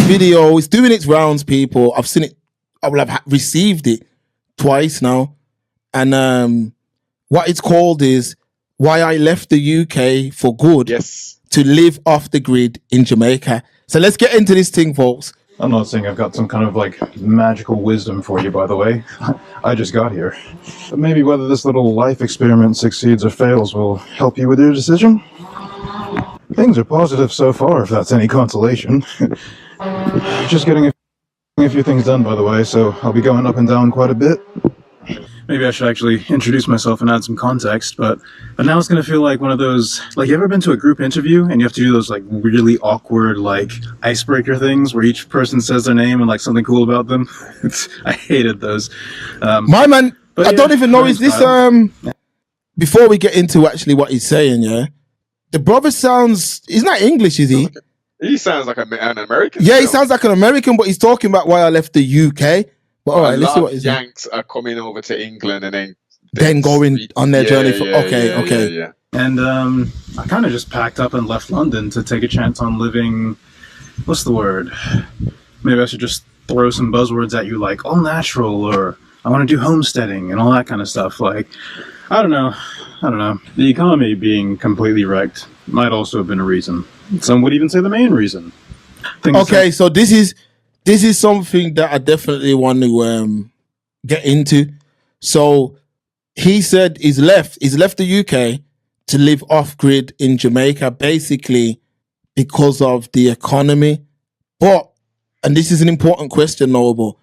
video. It's doing its rounds, people. I've seen it. I will have received it twice now. And what it's called is Why I Left the UK for Good to Live Off the Grid in Jamaica. So let's get into this thing, folks. I'm not saying I've got some kind of like magical wisdom for you, by the way. I just got here. But maybe whether this little life experiment succeeds or fails will help you with your decision. Things are positive so far, if that's any consolation. Just getting a few things done, by the way, so I'll be going up and down quite a bit. Maybe I should actually introduce myself and add some context, but now it's going to feel like one of those, like, you ever been to a group interview and you have to do those, like, really awkward, like, icebreaker things where each person says their name and, like, something cool about them? I hated those. My man, I don't even know, is this, before we get into actually what he's saying, yeah? The brother sounds, he's not English, is he? He sounds like an American. Yeah, he sounds like an American, but he's talking about why I left the UK. But all right, let's see what he's saying. Yanks are coming over to England and then going on their journey. Okay. And I kind of just packed up and left London to take a chance on living. What's the word? Maybe I should just throw some buzzwords at you, like all natural, or I want to do homesteading and all that kind of stuff. Like, I don't know. The economy being completely wrecked might also have been a reason. Some would even say the main reason. So this is something that I definitely want to get into. So he said he's left the UK to live off grid in Jamaica, basically because of the economy. But, and this is an important question, Noble,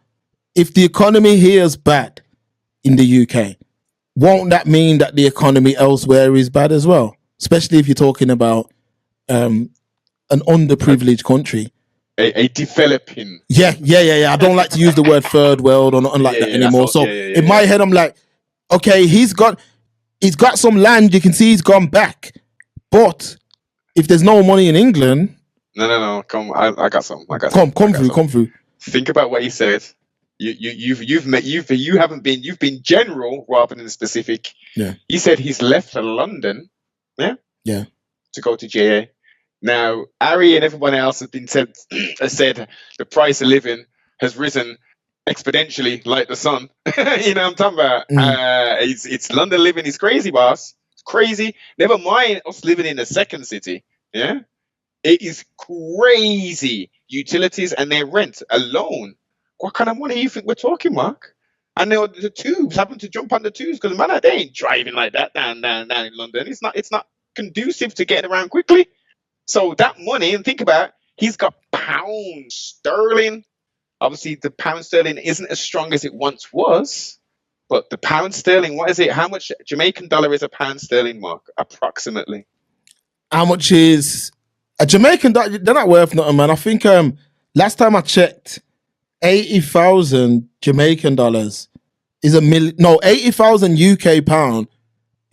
if the economy here is bad in the UK, won't that mean that the economy elsewhere is bad as well? Especially if you're talking about an underprivileged country. A developing. Yeah. I don't like to use the word third world or nothing like that anymore. In my head, I'm like, okay, he's got some land. You can see he's gone back. But if there's no money in England, no, come, I got some. Come through. Think about what he said. You've been general rather than specific. Yeah. He said he's left London. Yeah. To go to JA. Now, Ari and everyone else has said the price of living has risen exponentially like the sun. You know what I'm talking about? It's London living is crazy, boss. It's crazy. Never mind us living in the second city. Yeah, it is crazy. Utilities and their rent alone. What kind of money do you think we're talking, Mark? I know the tubes happen to jump on the tubes because man, they ain't driving like that down in London. It's not conducive to getting around quickly. So that money, and think about it, he's got pound sterling. Obviously, the pound sterling isn't as strong as it once was, but the pound sterling, what is it? How much Jamaican dollar is a pound sterling, Mark? Approximately. How much is a Jamaican dollar? They're not worth nothing, man. I think last time I checked, 80,000 Jamaican dollars is 80,000 UK pound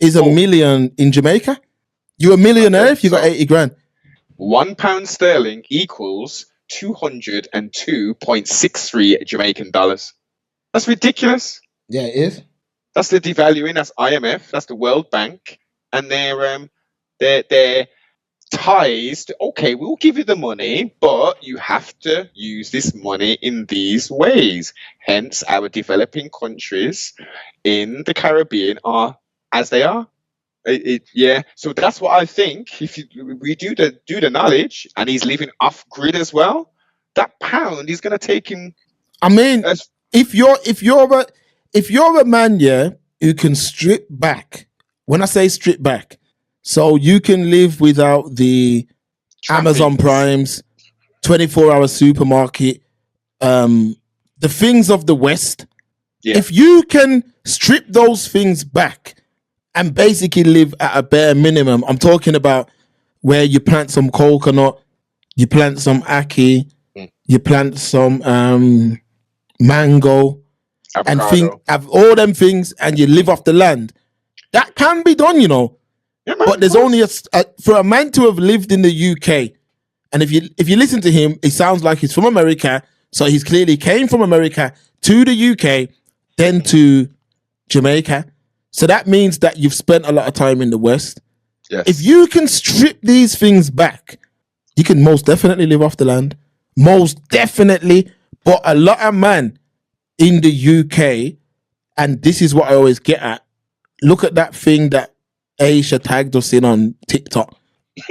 is a million in Jamaica. You're a millionaire if you got 80 grand. £1 sterling equals 202.63 Jamaican dollars. That's ridiculous. Yeah, it is. That's the devaluing. That's IMF. That's the World Bank, and their ties to, okay, we'll give you the money, but you have to use this money in these ways. Hence, our developing countries in the Caribbean are as they are. So that's what I think. If we do the knowledge, and he's living off grid as well, that pound is going to take him. I mean, if you're a man, who can strip back. When I say strip back, so you can live without the Amazon Primes, 24-hour supermarket, the things of the West. Yeah. If you can strip those things back and basically live at a bare minimum, I'm talking about where you plant some coconut, you plant some ackee, you plant some mango, avocado, and have all them things, and you live off the land. That can be done, Yeah, man, but there's only for a man to have lived in the UK, and if you listen to him, it sounds like he's from America, so he's clearly came from America to the UK, then to Jamaica. So that means that you've spent a lot of time in the West. Yes. If you can strip these things back, you can most definitely live off the land. most definitely. But a lot of man in the UK, and this is what I always get at. Look at that thing that Aisha tagged us in on TikTok,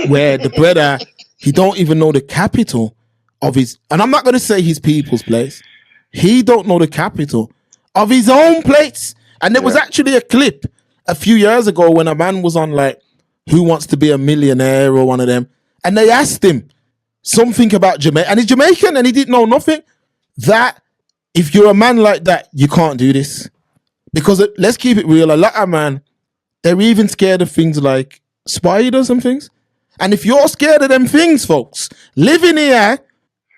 where the brother, he don't even know the capital of his, and I'm not going to say his people's place. He don't know the capital of his own place. And there was actually a clip a few years ago when a man was on like, Who Wants to Be a Millionaire or one of them, and they asked him something about Jamaica, and he's Jamaican and he didn't know nothing. That if you're a man like that, you can't do this. Because let's keep it real, a lot of man, they're even scared of things like spiders and things. And if you're scared of them things, folks, living here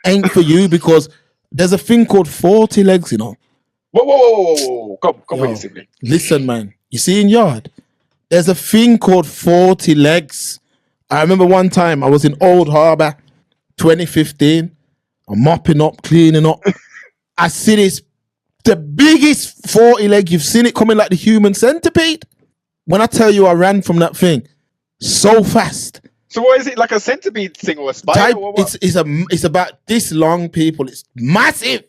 ain't for you, because there's a thing called 40 legs, you know. Whoa. Come with me. Listen, man, you see in yard, there's a thing called 40 legs. I remember one time I was in Old Harbour, 2015. I'm mopping up, cleaning up. I see this, the biggest 40 leg, you've seen it coming like the human centipede. When I tell you I ran from that thing so fast. So what is it, like a centipede thing or a spider? Or what? It's about this long, people. It's massive.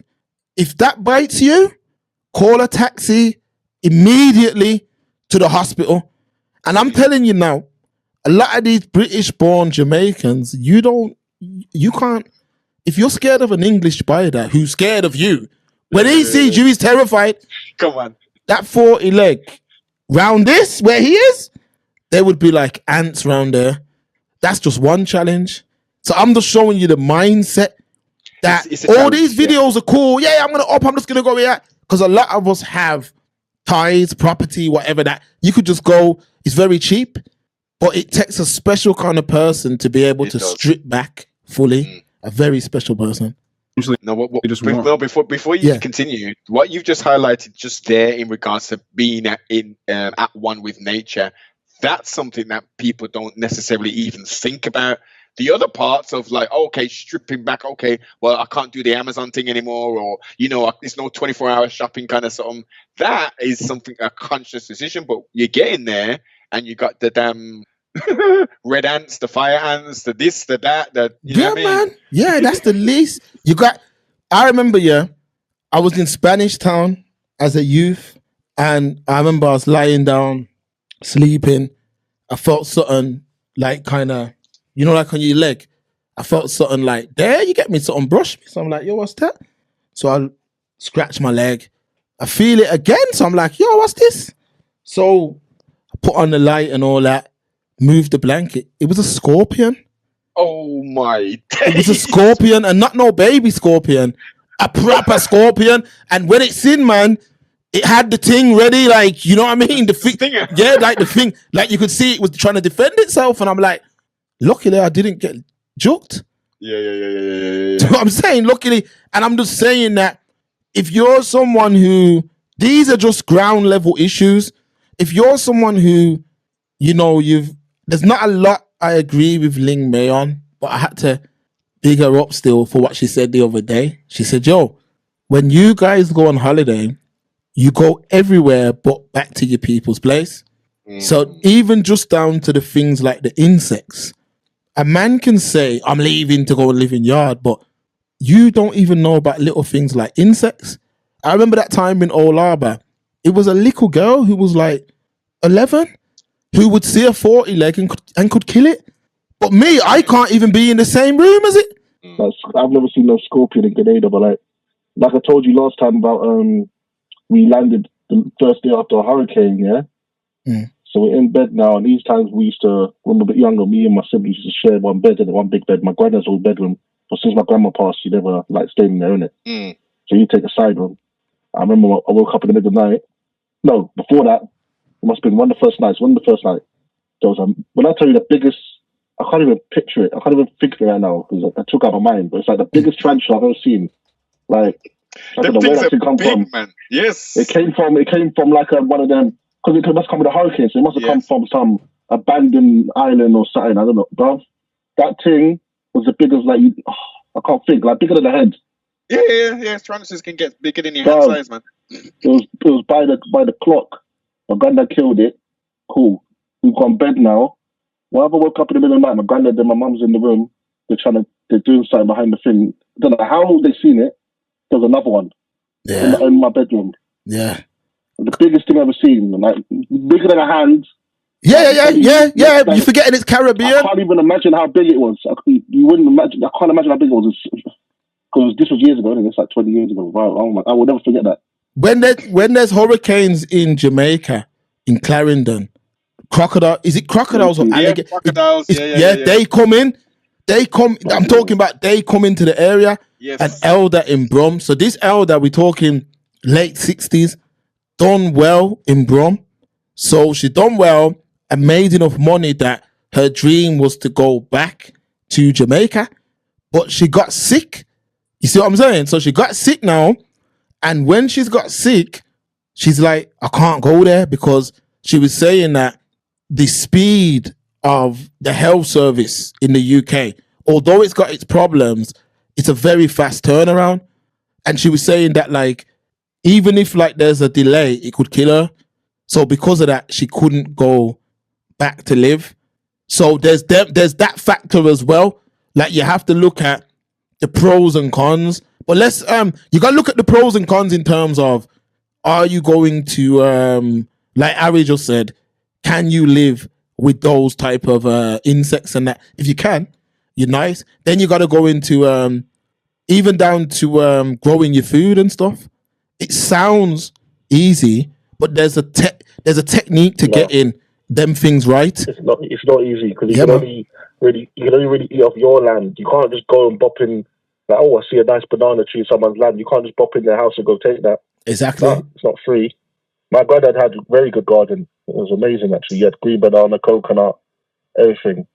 If that bites you, call a taxi immediately to the hospital. And I'm telling you now, a lot of these British-born Jamaicans, you can't. If you're scared of an English spider who's scared of you, when he sees you, he's terrified. Come on. That 40 leg round this, where he is, there would be like ants round there. That's just one challenge. So I'm just showing you the mindset that it's all these videos are cool. Yeah, I'm just gonna go here. Because a lot of us have ties, property, whatever that. You could just go, it's very cheap, but it takes a special kind of person to be able to strip back fully. A very special person. No, before you continue, what you've just highlighted just there in regards to being at one with nature, that's something that people don't necessarily even think about. The other parts of like, okay, stripping back, okay, well, I can't do the Amazon thing anymore, or, it's no 24-hour shopping kind of something. That is something, a conscious decision, but you get in there and you got the damn red ants, the fire ants, the this, the that, you know what I mean? Man. Yeah, that's the least. I remember, I was in Spanish Town as a youth, and I remember I was lying down, sleeping. I felt something like kind of, like on your leg. I felt something like, there, you get me, something brush me. So I'm like, yo, what's that? So I scratch my leg. I feel it again. So I'm like, yo, what's this? So I put on the light and all that, moved the blanket. It was a scorpion. Oh my days. It was a scorpion, and not no baby scorpion, a proper scorpion. And when it's in, man, it had the thing ready, like, you know what I mean? The stinger. Yeah, like the thing, like you could see it was trying to defend itself. And I'm like, luckily I didn't get juked. Yeah. You know what I'm saying? Luckily, and I'm just saying that if you're someone who, these are just ground level issues. If you're someone who, there's not a lot I agree with Ling May on, but I had to big her up still for what she said the other day. She said, yo, when you guys go on holiday, you go everywhere but back to your people's place. So even just down to the things like the insects, a man can say, I'm leaving to go and live in yard, but you don't even know about little things like insects. I remember that time in Old Harbour, it was a little girl who was like 11 who would see a 40 leg and could kill it. But me, I can't even be in the same room as it. I've never seen no scorpion in Grenada, but like I told you last time about we landed the first day after a hurricane, So we're in bed now, and these times we used to, when we were a bit younger, me and my siblings used to share one bed, and one big bed. My granddad's old bedroom, but since my grandma passed, she never liked staying there, innit? So you take a side room. I remember I woke up in the middle of the night. No, before that, it must have been one of the first nights. There was when I tell you the biggest, I can't even picture it. I can't even think of it right now because I took out my mind. But it's like the biggest tarantula I've ever seen. Like, I don't know where that thing come from. Man. Yes, it came from like one of them, because it must come with a hurricane. So it must have come from some abandoned island or something. I don't know, bro. That thing was as big as I can't think, like bigger than the head. Yeah. Tarantulas can get bigger than your hand size, man. It was by the clock. My granddad killed it. Cool. We've gone bed now. Whenever I woke up in the middle of the night, my granddad and my mum's in the room. They're doing something behind the thing. don't know how they seen it. There was another one in my bedroom. Yeah. The biggest thing I've ever seen, like bigger than a hand. Yeah. You're forgetting it's Caribbean. I can't even imagine how big it was. You wouldn't imagine. I can't imagine how big it was. Because this was years ago. It's like 20 years ago. Wow, I will never forget that. When there's hurricanes in Jamaica, in Clarendon, is it crocodiles or alligators? Crocodiles. They come in. I'm talking about they come into the area. Yes. An elder in Brum. So this elder, we're talking late 60s, done well in Brum. So she done well and made enough money that her dream was to go back to Jamaica, but she got sick. You see what I'm saying? So she got sick now, and when she's got sick, she's like, I can't go there, because she was saying that the speed of the health service in the UK, although it's got its problems, it's a very fast turnaround. And she was saying that, like, even if like there's a delay, it could kill her. So because of that, she couldn't go back to live. So there's that factor as well. Like, you have to look at the pros and cons. But you gotta look at the pros and cons in terms of, are you going to like Ari just said, can you live with those type of insects and that? If you can, you're nice. Then you gotta go into even down to growing your food and stuff. It sounds easy, but there's a technique to getting them things right. It's not easy, because you can only really eat off your land. You can't just go and bop in, like, oh, I see a nice banana tree in someone's land. You can't just bop in their house and go take that. Exactly. It's not free. My granddad had a very good garden. It was amazing, actually. He had green banana, coconut, everything.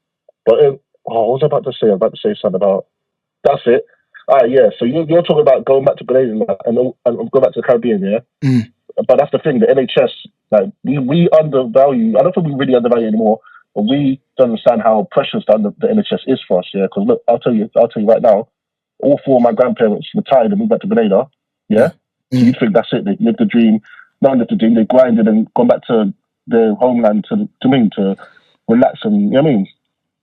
But what was I about to say? I was about to say something about... That's it. Yeah. So you're talking about going back to Grenada and go back to the Caribbean, yeah? Mm. But that's the thing, the NHS, like, we undervalue... I don't think we really undervalue anymore, but we don't understand how precious the NHS is for us, yeah? Because look, I'll tell you right now, all four of my grandparents retired and moved back to Grenada, yeah? So you'd think that's it, they lived the dream. Not lived the dream, they grinded and gone back to their homeland to relax, and, you know what I mean?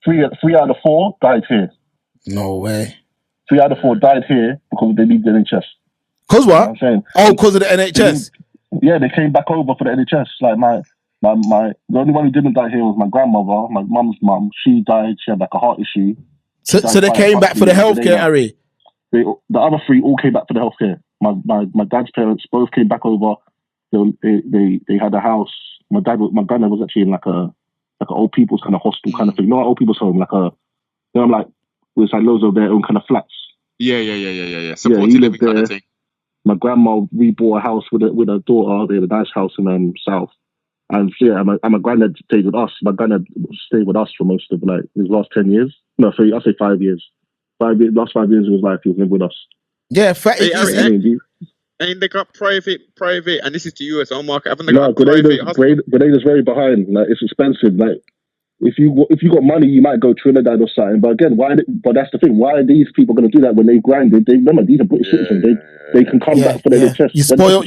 Three out of four died here. No way. 3 out of 4 died here because they leave the NHS. Cause what? You know what I'm saying? Oh, because of the NHS. They came back over for the NHS. Like the only one who didn't die here was my grandmother, my mum's mum. She died. She had like a heart issue. So they came back for the healthcare, Harry. The other 3 all came back for the healthcare. My dad's parents both came back over. They had a house. My granddad was actually in like an old people's kind of hostel kind of thing. Not an old people's home, it's like loads of their own kind of flats. Yeah. Supported living kind of thing. My grandma rebought a house with her daughter. They had a nice house in South. And my granddad stayed with us. My granddad stayed with us for most of his last 10 years. No, sorry, I'll say 5 years. Last 5 years of his life, he was living with us. Yeah, and they got private, and this is to you as well, Mark. Haven't they got private hospital? Grenada's very behind. Like, it's expensive. Like, if you got money, you might go Trinidad or something. But again, but that's the thing. Why are these people going to do that when they grinded? Remember, these are British citizens. They can come back for their chest. You spoil.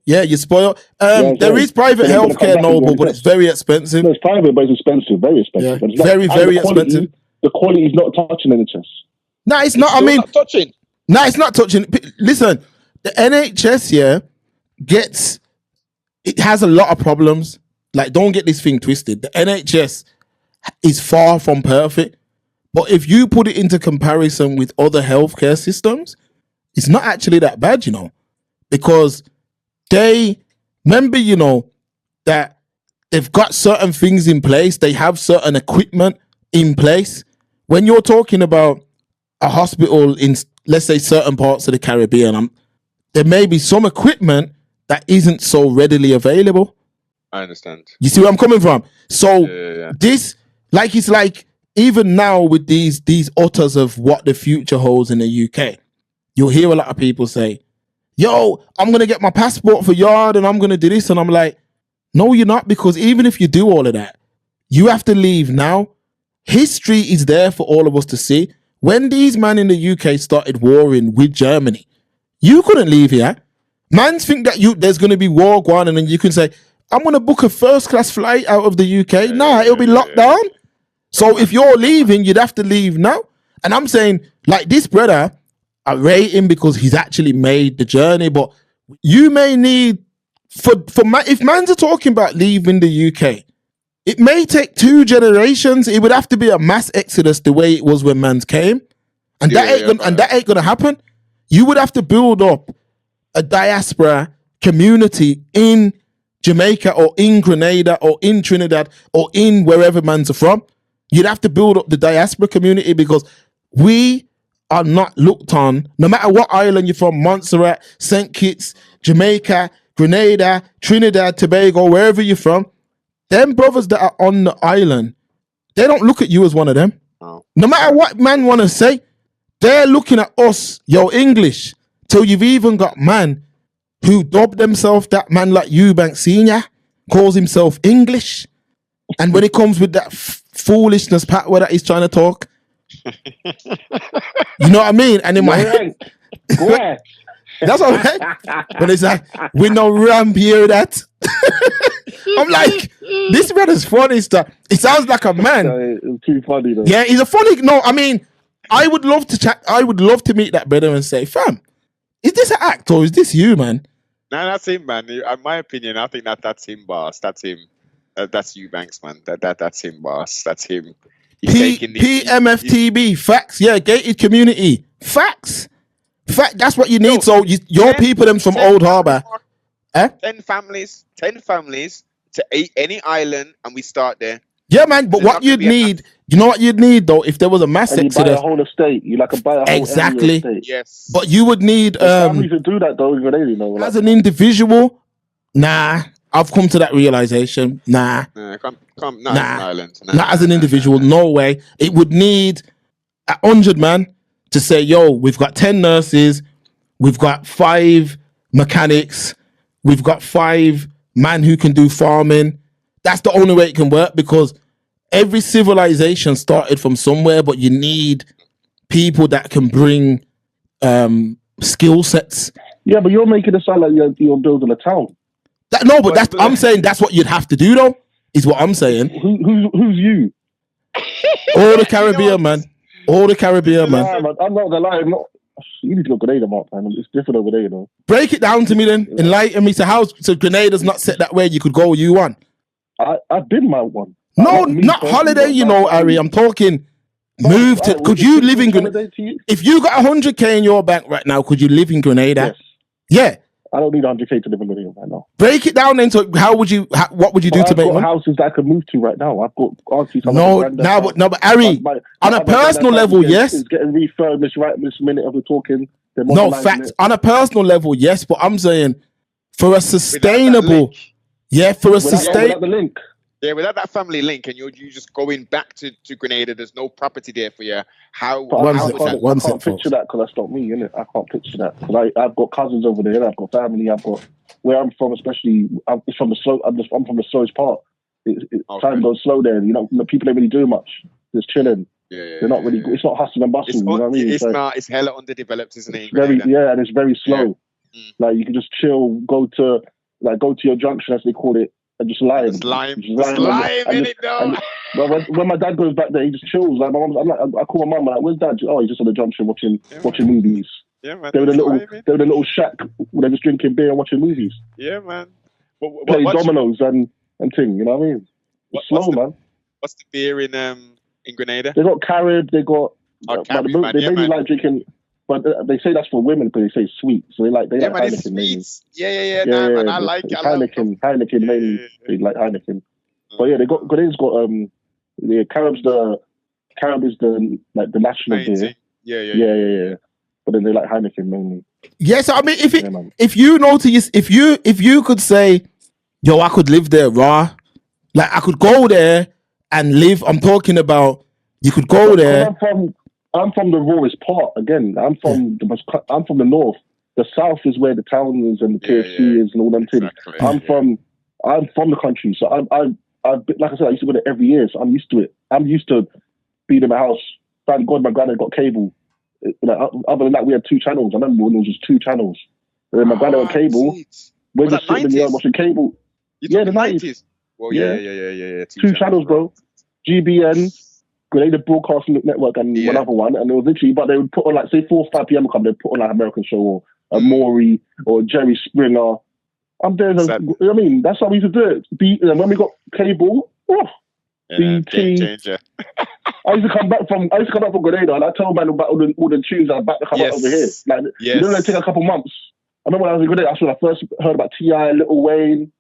Yeah, you spoil. There is private healthcare, Noble, but it's very expensive. No, it's private, but it's expensive. Very expensive. Yeah. Very expensive. The quality is not touching NHS. No, it's not. Not touching. No, it's not touching. Listen, the NHS it has a lot of problems. Like, don't get this thing twisted. The NHS is far from perfect, but if you put it into comparison with other healthcare systems, it's not actually that bad, because they remember, that they've got certain things in place. They have certain equipment in place. When you're talking about a hospital in, let's say, certain parts of the Caribbean, there may be some equipment that isn't so readily available. I understand. You see where I'm coming from? So this, it's like, even now with these utters of what the future holds in the UK, you'll hear a lot of people say, yo, I'm going to get my passport for yard and I'm going to do this. And I'm like, no, you're not, because even if you do all of that, you have to leave now. History is there for all of us to see. When these men in the UK started warring with Germany, you couldn't leave here. Mans think that there's going to be war going on and then you can say, I'm going to book a first-class flight out of the UK. Nah, it'll be locked down. So if you're leaving, you'd have to leave now. And I'm saying, like, this brother, I rate him because he's actually made the journey. But you may need if mans are talking about leaving the UK, it may take 2 generations. It would have to be a mass exodus the way it was when mans came, and that ain't gonna happen. You would have to build up a diaspora community in Jamaica or in Grenada or in Trinidad or in wherever mans are from. You'd have to build up the diaspora community because we are not looked on, no matter what island you're from, Montserrat, St. Kitts, Jamaica, Grenada, Trinidad, Tobago, wherever you're from, them brothers that are on the island, they don't look at you as one of them. Oh. No matter what man want to say, they're looking at us, yo, English, till you've even got man who dubbed themselves that man like Eubank Senior, calls himself English. And when it comes with that foolishness patwa that he's trying to talk, you know what I mean? And in my head, that's all right. But it's like, we no ramp here that. I'm like, this brother's funny stuff. It sounds like a man. It's too funny though. Yeah, he's a funny. No, I mean, I would love to chat. I would love to meet that brother and say, fam, is this an act or is this you, man? No, that's him, man. In my opinion, I think that's him, boss. That's him. That's Eubanks, man. That's him, boss. That's him. PMFTB, facts. Yeah, gated community, facts. Fact. That's what you need. So your people, them from Old Harbour. 10 families to any island, and we start there. Yeah, man. But what you'd need, you know what you'd need though, if there was a mass exodus. You buy a whole estate. You like a buy a whole exactly. Estate. Yes. But you would need families to do that though. You know, as an individual. Nah, I've come to that realization. Nah. Not an island. Not as an individual. No way. It would need 100 man to say, yo, we've got 10 nurses, we've got 5 mechanics, we've got 5 man who can do farming. That's the only way it can work, because every civilization started from somewhere, but you need people that can bring skill sets. Yeah, but you're making it sound like you're building a town. I'm saying that's what you'd have to do, though, is what I'm saying. Who's you? All the Caribbean, man. All the Caribbean, man. I'm not gonna lie. You need to go Grenada, Mark, man. It's different over there, you know. Break it down to me then. Yeah. Enlighten me. So Grenada's not set that way. You could go you want. I've been my one. No, not holiday, you know, Ari. I'm talking move to. Could you live in Grenada? If you got 100K in your bank right now, could you live in Grenada? Yes. Yeah. I don't need 100K to live in Grenada right now. Break it down then. So what would you do to make money? I've got houses that I could move to right now. I've got aunties. But Ari, on a personal level, yes. It's getting refurbished right this minute as we're talking. No, facts. On a personal level, yes. But I'm saying for a sustainable, without the link. Yeah, without that family link, and you just going back to Grenada, there's no property there for you. I can't picture that because that's not me, innit? I can't picture that because I've got cousins over there. I've got family. I've got where I'm from, especially. I'm from the slowest part. Time goes slow there. You know, people don't really do much. Just chilling. Yeah, they're not really. It's not hustle and bustle. You know what I mean? It's hella underdeveloped, isn't it? And it's very slow. Yeah. Like you can just chill, go to your junction as they call it. And just lime in it though. When my dad goes back there, he just chills. Like my mom, I call my mum. Like, where's Dad? Oh, he's just on the junction watching movies. Yeah, man. They're in a little shack. They're just drinking beer and watching movies. Yeah, man. Playing dominoes and thing. You know what I mean? It's slow, man. What's the beer in Grenada? They got Carib. They got. They mainly like drinking. But they say that's for women because they say sweet. So they like Heineken mainly. Yeah. Man, I like Heineken mainly. They like Heineken. But yeah, Grenada's got Carib is the national beer. Yeah. But then they like Heineken mainly. Yeah, so I mean, if you notice, if you could say, yo, I could live there raw, like I could go there and live. I'm talking about you could go there. I'm from the rawest part. Again, I'm from the north. The south is where the town is and the KFC is and all them things. I'm from the country, so I like I said, I used to go there every year, so I'm used to it. I'm used to being in my house. Thank God my granddad got cable. Other than that, we had 2 channels. I remember when there was just 2 channels. And then my granddad got cable. We're just sitting in the yard watching cable. The 90s. Well, yeah. 2 channels, bro. GBN. Grenada Broadcasting Network and one other one, and it was literally, but they would put on like, say 4 or 5 p.m. come, they'd put on like American Show or a Maury or Jerry Springer. I'm there. I mean, that's how we used to do it. When we got cable, BT. I used to come back from Grenada, and I tell man about all the tunes that are about to come out over here. Like, you know, they take a couple months. I remember when I was in Grenada, that's when I first heard about T.I., Lil Wayne.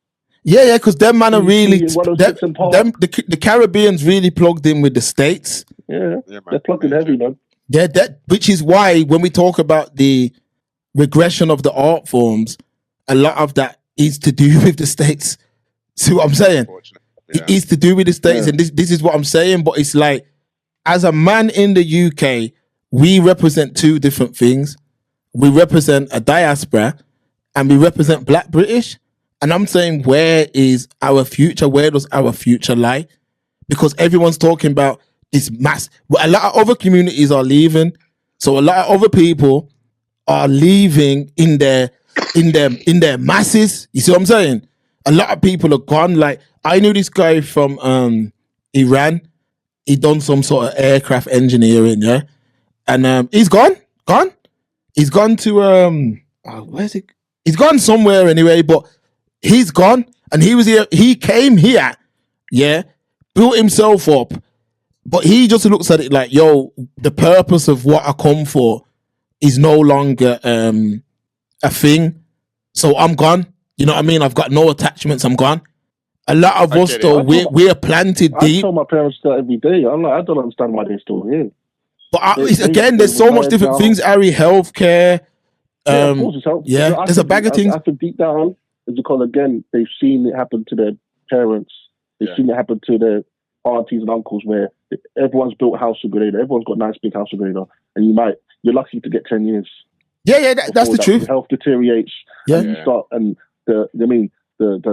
Yeah, because them man are really the Caribbeans really plugged in with the States. Yeah, they're plugged in heavy, man. Yeah, which is why when we talk about the regression of the art forms, a lot of that is to do with the States. See what I'm saying? It is to do with the States, and this is what I'm saying. But it's like, as a man in the UK, we represent two different things. We represent a diaspora, and we represent Black British. And I'm saying, where is our future? Where does our future lie? Because everyone's talking about this mass. A lot of other communities are leaving, so a lot of other people are leaving in their masses. You see what I'm saying? A lot of people are gone. Like, I knew this guy from Iran. He done some sort of aircraft engineering, yeah, and he's gone. He's gone to where's it? He's gone somewhere anyway, but. He's gone, and he was here. He came here, yeah, built himself up, but he just looks at it like, yo, the purpose of what I come for is no longer a thing. So I'm gone. You know what I mean? I've got no attachments. I'm gone. A lot of us, though, we're planted deep. I tell my parents that every day. I'm like, I don't understand why they're still here. But there's so much different things. Ari, healthcare. Of course it's helpful. Yeah, there's a bag of things. I think deep down. Is because, again, they've seen it happen to their parents. They've seen it happen to their aunties and uncles, where everyone's built a house in Grenada. Everyone's got a nice big house in Grenada. And you're lucky to get 10 years. Yeah, that's the truth. Health deteriorates. Yeah. And you start, and the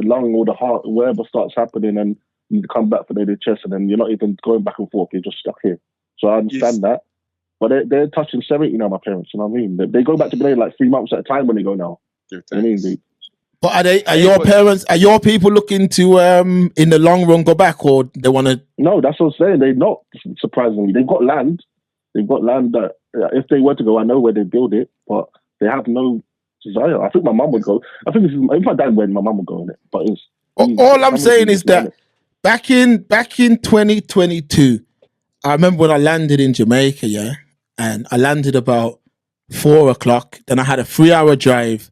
lung or the heart, whatever starts happening, and you come back for the chest, and then you're not even going back and forth. You're just stuck here. So I understand that. But they're touching 70 now, my parents. You know what I mean? They go back to Grenada like 3 months at a time when they go now. You know what I mean? But are your people looking to in the long run go back, or they want to? No, that's what I'm saying. They're not, surprisingly. They've got land. That if they were to go, I know where they build it, but they have no desire. I think my mum would go. I think if my dad went, my mum would go in it. But all I'm saying is that back in 2022, I remember when I landed in Jamaica, yeah, and I landed about 4:00. Then I had a 3-hour drive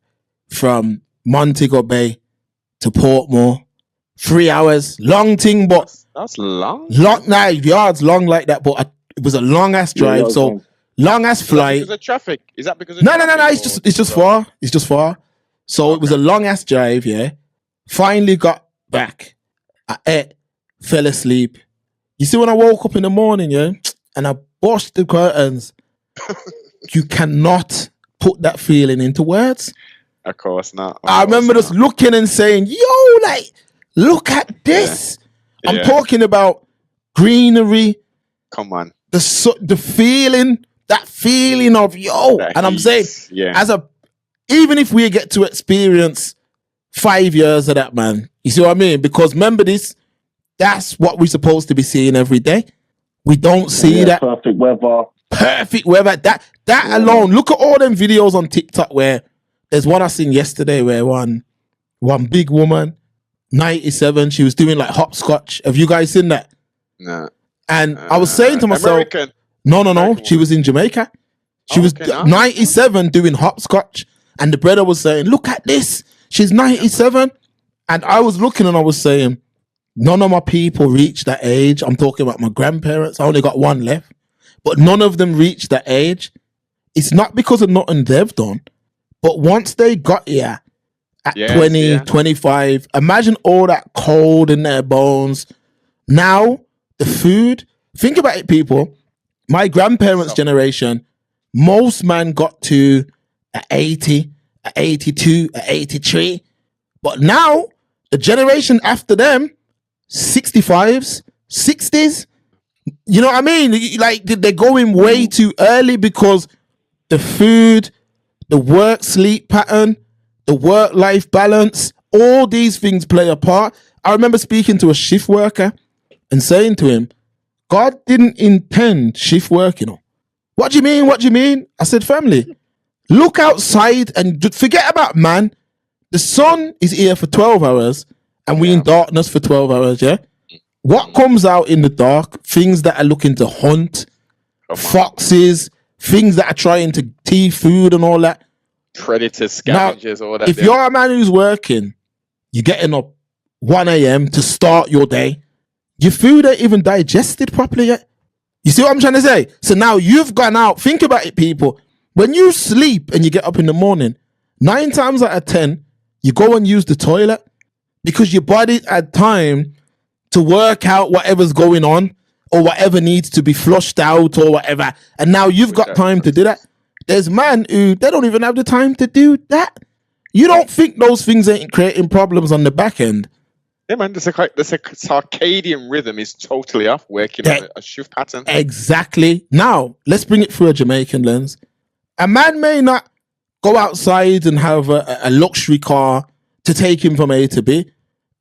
from Montego Bay to Portmore. 3 hours, long thing, but that's long. Nah, yards long like that, but it was a long ass drive. So long ass flight. Is that because of traffic? Is that because of no. It's just far. It's just far. So it was a long ass drive. Yeah. Finally got back. I ate, fell asleep. You see, when I woke up in the morning, yeah, and I washed the curtains, you cannot put that feeling into words. Of course not. I remember just looking and saying, yo, like, look at this. Yeah. I'm talking about greenery. Come on. The feeling, that feeling of, yo. That and I'm saying, even if we get to experience 5 years of that, man, you see what I mean? Because remember this, that's what we're supposed to be seeing every day. We don't see that. Perfect weather. That alone, look at all them videos on TikTok where there's one I seen yesterday where one big woman, 97, she was doing like hopscotch. Have you guys seen that? No. And I was saying to myself, American. No. She was in Jamaica. She was 97 doing hopscotch. And the brother was saying, look at this. She's 97. And I was looking and I was saying, none of my people reach that age. I'm talking about my grandparents. I only got one left. But none of them reached that age. It's not because of nothing they've done. But once they got here at 25, imagine all that cold in their bones. Now, the food, think about it, people. My grandparents' generation, most man got to at 80, at 82, at 83. But now, the generation after them, 65s, 60s, you know what I mean? Like, they're going way too early because the food, the work-sleep pattern, the work-life balance, all these things play a part. I remember speaking to a shift worker and saying to him, God didn't intend shift work, you know. What do you mean? What do you mean? I said, family, look outside and forget about man. The sun is here for 12 hours and we in darkness for 12 hours, yeah? What comes out in the dark? Things that are looking to hunt, foxes, things that are trying to thief food and all that. Predators, scavengers, all that. If you're a man who's working, you're getting up 1 a.m. to start your day, your food ain't even digested properly yet. You see what I'm trying to say? So now you've gone out. Think about it, people. When you sleep and you get up in the morning, 9 times out of 10, you go and use the toilet because your body had time to work out whatever's going on or whatever needs to be flushed out or whatever. And now you've got time to do that. There's man who, they don't even have the time to do that. You don't think those things ain't creating problems on the back end? Yeah, man, the circadian rhythm is totally off, working on a shift pattern. Exactly. Now, let's bring it through a Jamaican lens. A man may not go outside and have a luxury car to take him from A to B.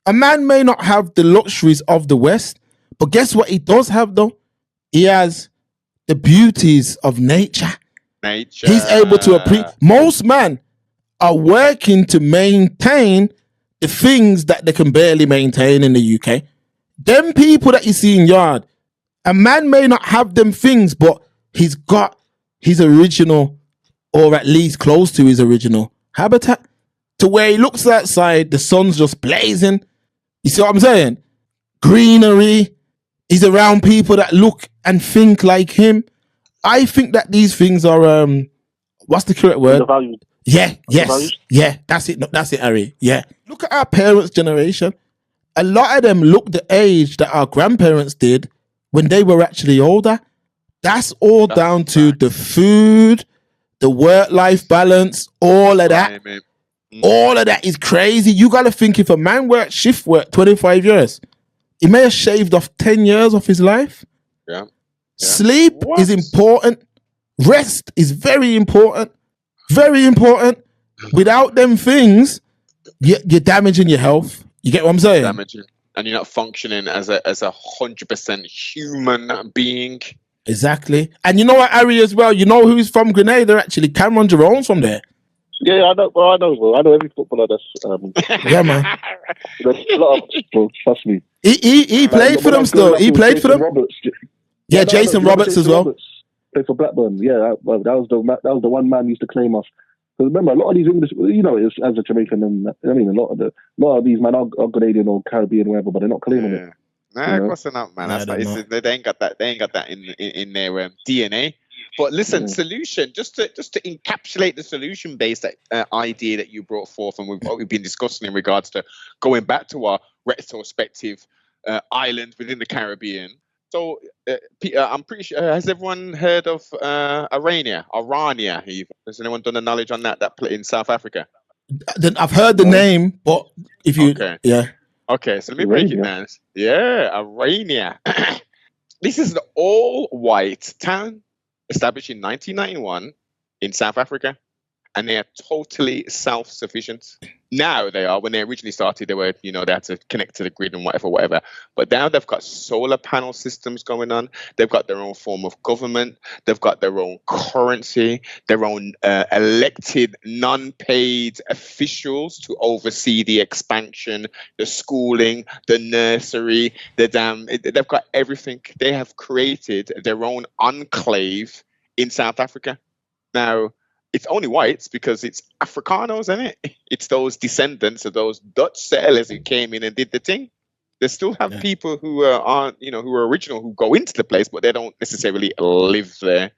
A man may not have the luxuries of the West, but guess what he does have, though? He has the beauties of nature. He's able to appreciate. Most men are working to maintain the things that they can barely maintain in the UK. Them people that you see in yard, a man may not have them things, but he's got his original, or at least close to his original habitat, to where he looks outside, the sun's just blazing. You see what I'm saying? Greenery. He's around people that look and think like him. I think that these things are, what's the correct word? The values. Yeah, that's it, Harry. Yeah. Look at our parents' generation. A lot of them look the age that our grandparents did when they were actually older. That's all down to the food, the work-life balance, all of that. All of that is crazy. You got to think, if a man worked shift work 25 years, he may have shaved off 10 years of his life. Yeah. Sleep is important. Rest is very important. Very important. Without them things, you're damaging your health. You get what I'm saying? Damaging, and you're not functioning as a 100% human being. Exactly. And you know what, Harry, as well? You know who's from Grenada? Actually, Cameron Jerome's from there. Yeah, I know. Well, I know every footballer that's. Yeah, man. There's a lot of people. Trust me. He played for them still. He played for them. Yeah, Jason Roberts as well. Played for Blackburn. Yeah, that was the one man used to claim us. Because remember, a lot of these English, it's as a Jamaican, and I mean, a lot of these men are Grenadian or Caribbean, whatever, but they're not claiming it. Nah, of course they're not, man. They ain't got that. They ain't got that in their DNA. But listen, solution, just to encapsulate the solution-based idea that you brought forth, and what we've been discussing in regards to going back to our retrospective island within the Caribbean. So, I'm pretty sure, has everyone heard of Arania? Has anyone done the knowledge on that in South Africa? I've heard the name, but if you... Okay. Yeah. Okay, so let me break it down. Yeah, Arania. This is the all-white town established in 1991 in South Africa, and they are totally self-sufficient. Now they are. When they originally started, they were, they had to connect to the grid and whatever. But now they've got solar panel systems going on. They've got their own form of government. They've got their own currency, their own elected, non-paid officials to oversee the expansion, the schooling, the nursery, they've got everything. They have created their own enclave in South Africa. Now, it's only whites because it's Africanos, isn't it? It's those descendants of those Dutch settlers who came in and did the thing. They still have people who aren't, who are original, who go into the place, but they don't necessarily live there.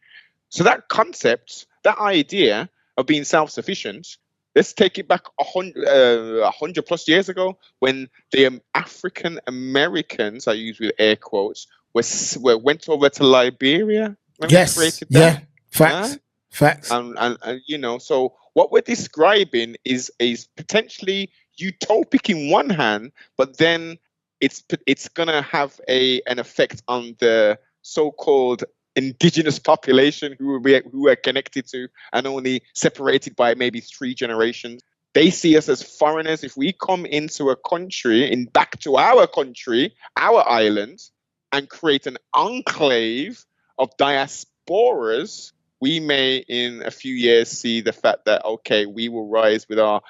So that concept, that idea of being self-sufficient, let's take it back 100 plus years ago, when the African Americans, I use with air quotes, went over to Liberia. Yes. Yeah. Facts. Facts. And so what we're describing is potentially utopic in one hand, but then it's gonna have an effect on the so-called indigenous population who are connected to and only separated by maybe 3 generations. They see us as foreigners. If we come into a country, back to our country, our island, and create an enclave of diasporas, we may in a few years see the fact that, okay, we will rise with our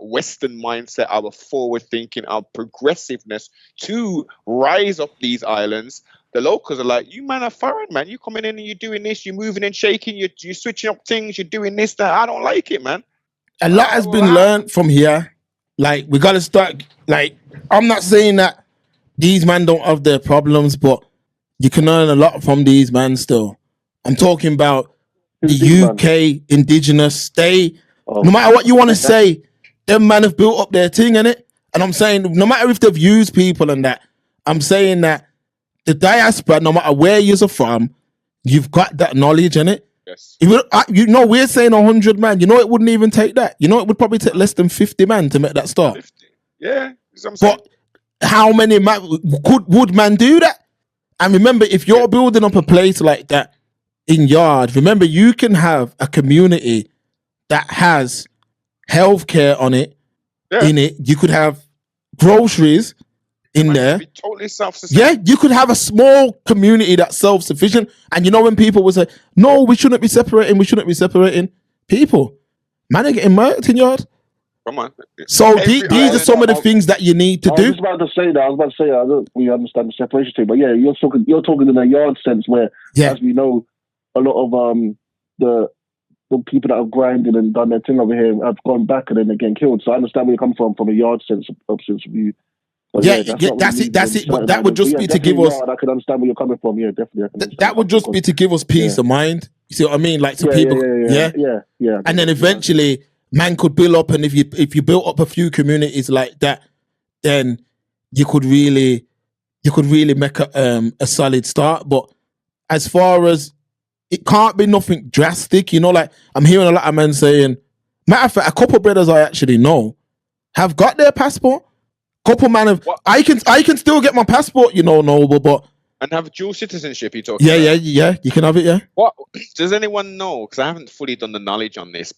Western mindset, our forward thinking, our progressiveness to rise up these islands. The locals are like, you man are foreign, man. You coming in and you're doing this, you're moving and shaking, you're switching up things, you're doing this, that. I don't like it, man. A lot has been learned from here. Like, we got to start, like, I'm not saying that these men don't have their problems, but you can learn a lot from these men still. I'm talking about the UK indigenous. No matter what you want to say, them men have built up their thing, innit? And I'm saying, no matter if they've used people and that, I'm saying that the diaspora, no matter where you're from, you've got that knowledge, innit? Yes. We're saying 100 man. You know, it wouldn't even take that. You know, it would probably take less than 50 man to make that start. 50. Yeah. But how many man would man do that? And remember, if you're building up a place like that in Yard, remember, you can have a community that has healthcare on it, in it. You could have groceries in there. Be totally self-sufficient. Yeah, you could have a small community that's self-sufficient. And you know, when people will say, no, we shouldn't be separating people. Man are getting murdered in Yard. Come on. So these are some of the things that you need to do. I was about to say I don't really understand the separation thing, but yeah, you're talking in a Yard sense where, as we know, a lot of the people that have grinded and done their thing over here have gone back and then they're getting killed. So I understand where you come from a Yard sense of view. But that's it. But that would just be to give us. I can understand where you're coming from. Yeah, definitely. That would just be to give us peace of mind. You see what I mean? Like, so people. Yeah. And then eventually, man could build up, and if you built up a few communities like that, then you could really make a solid start. But as far as it can't be nothing drastic, you know, like I'm hearing a lot of men saying, matter of fact, a couple of brothers I actually know have got their passport. Couple man of I can still get my passport, you know, Noble, but and have dual citizenship. You talking? Yeah. You can have it. Yeah. What does anyone know? Because I haven't fully done the knowledge on this.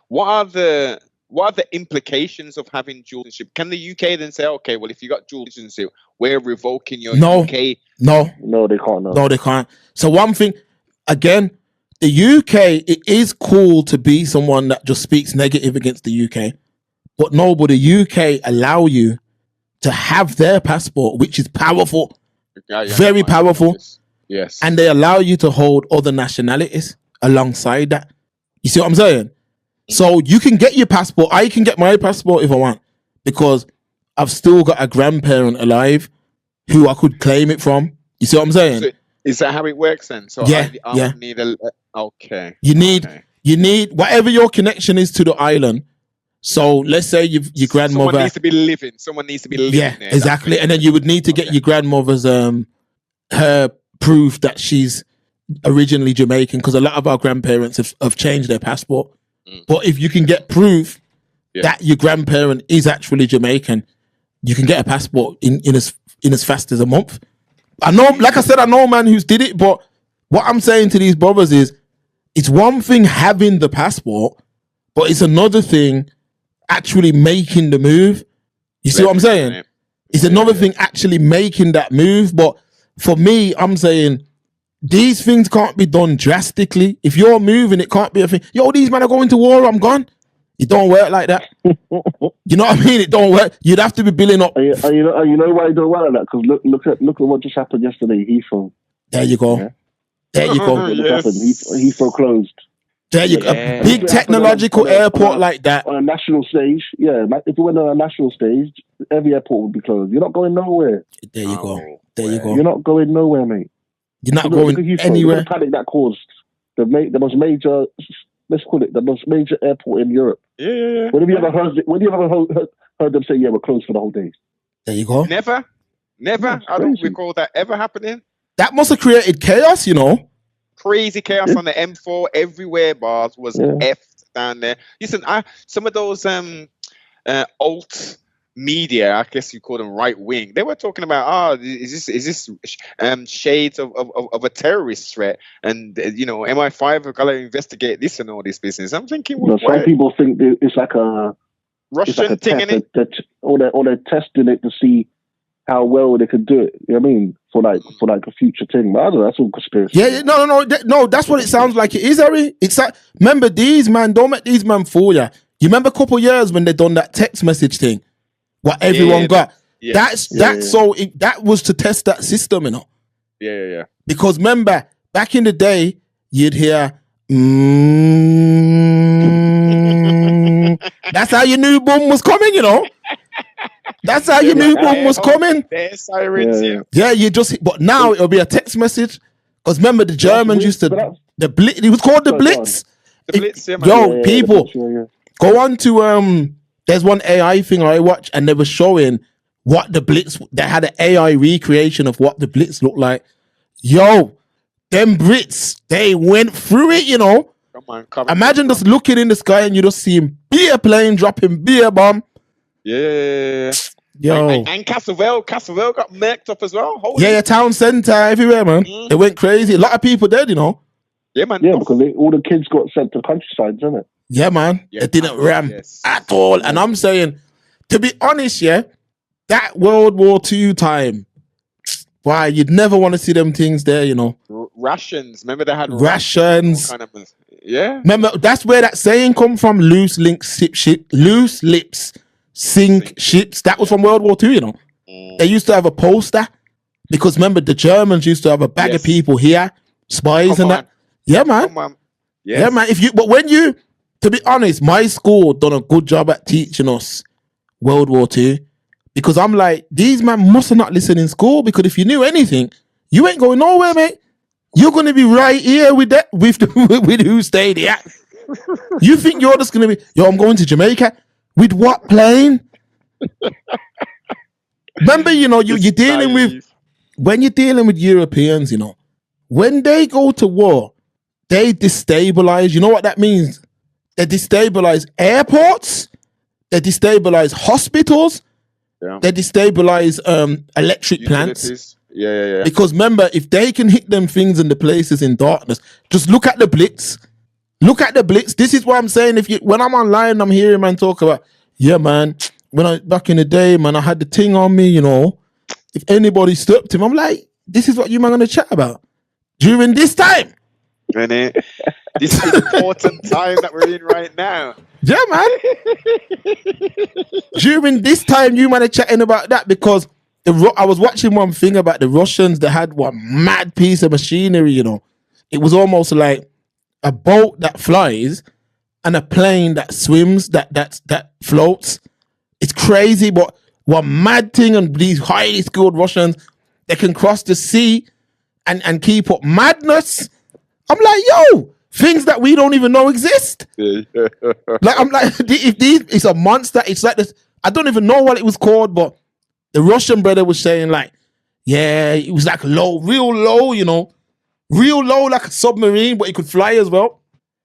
What are the implications of having dual citizenship? Can the UK then say, okay, well, if you got dual citizenship, we're revoking your UK? No, they can't. No, they can't. So one thing, again, the UK, it is cool to be someone that just speaks negative against the UK. But no, but the UK allow you to have their passport, which is powerful, very powerful. Yes. And they allow you to hold other nationalities alongside that. You see what I'm saying? So you can get your passport. I can get my passport if I want, because I've still got a grandparent alive who I could claim it from. You see what I'm saying? So is that how it works then? So I need okay. You need whatever your connection is to the island. So let's say your grandmother. Someone needs to be living. Yeah, there, exactly. And then you would need to get your grandmother's her proof that she's originally Jamaican, because a lot of our grandparents have changed their passport. But if you can get proof that your grandparent is actually Jamaican, you can get a passport in as fast as a month. I know, like I said, I know a man who's did it, but what I'm saying to these brothers is, it's one thing having the passport, but it's another thing actually making the move. You see what I'm saying? It's another thing actually making that move. But for me, I'm saying these things can't be done drastically. If you're moving, it can't be a thing. Yo, these men are going to war, I'm gone. It don't work like that. You know what I mean? It don't work. You'd have to be building up. You know why it don't work like that? Because look at what just happened yesterday. Heathrow. There you go. Yeah. There you go. Yes. Heathrow closed. There you go. A big technological airport like that. On a national stage, if you went on a national stage, every airport would be closed. You're not going nowhere. There you go. You go. You're not going nowhere, mate. You're not going anywhere. The panic that caused the most major, let's call it the most major airport in Europe. Yeah. When have you ever heard them say, yeah, we're closed for the whole day? There you go. Never. I don't recall that ever happening. That must have created chaos, you know. Crazy chaos on the M4 everywhere. Bars was effed down there. Listen, some of those alt media, I guess you call them right wing, they were talking about is this shades of a terrorist threat, and MI5 have got to investigate this and all this business. I'm thinking, some people think it's like a Russian thing in it, or they're testing it to see how well they could do it. You know what I mean? For like a future thing. But I don't know, that's all conspiracy. Yeah, no, that's what it sounds like it is, Harry. It's like, remember these man, don't let these man fool you. You remember a couple of years when they done that text message thing? What everyone got. Yeah. That was to test that system, you know. Yeah. Because remember, back in the day, you'd hear that's how you knew boom was coming, you know. That's how you knew boom was coming. There's sirens, Yeah, but now it'll be a text message. Because remember, the Germans used to the blitz. It was called the blitz. The blitz, man. People, go on to there's one AI thing I watched, and they were showing what the blitz. They had an AI recreation of what the blitz looked like. Yo, them Brits, they went through it, you know. Come Imagine just looking in the sky and you just seeing beer plane dropping beer bomb. Yeah. Yo. And Castleville got murked up as well. Holy town centre everywhere, man. It went crazy. A lot of people dead, you know. Yeah, man. Yeah, because all the kids got sent to the countryside, isn't it? Yeah, man. It didn't ram at all. And I'm saying, to be honest, that World War II time, why you'd never want to see them things there, you know. Rations. Remember they had rations. Yeah. Remember, that's where that saying come from. Loose lips sink ships. That was from World War II, you know. They used to have a poster because remember the Germans used to have a bag of people here, spies and that. Yeah, man. Yeah, man. To be honest, my school done a good job at teaching us World War II. Because I'm like, these men must have not listened in school, because if you knew anything, you ain't going nowhere, mate. You're gonna be right here with who stayed here. You think you're just gonna be, I'm going to Jamaica. With what plane? Remember, you know, you're dealing with, when you're dealing with Europeans, you know, when they go to war, they destabilize. You know what that means? They destabilize airports, they destabilize hospitals. Yeah. They destabilize electric plants. Yeah. Because remember, if they can hit them things in the places in darkness, just look at the blitz. Look at the blitz. This is what I'm saying. When I'm online, I'm hearing man talk about, yeah, man, back in the day, man, I had the thing on me, you know. If anybody stopped him, I'm like, this is what you man gonna chat about during this time. This is the important time that we're in right now. Yeah, man. During this time, you man are chatting about that because I was watching one thing about the Russians that had one mad piece of machinery, you know. It was almost like a boat that flies and a plane that swims, that floats. It's crazy, but one mad thing, and these highly skilled Russians, they can cross the sea and keep up madness. I'm like, yo, things that we don't even know exist. Like, I'm like, it's a monster. It's like this. I don't even know what it was called, but the Russian brother was saying like, yeah, it was like real low, you know, real low, like a submarine, but it could fly as well.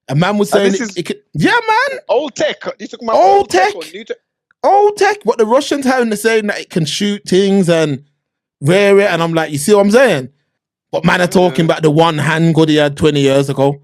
A man was saying it could, yeah, man. Old tech. You talking about old tech? Or new tech? Old tech. What the Russians having to say that it can shoot things and wear it, and I'm like, you see what I'm saying? But man are talking about the one hand gun he had 20 years ago.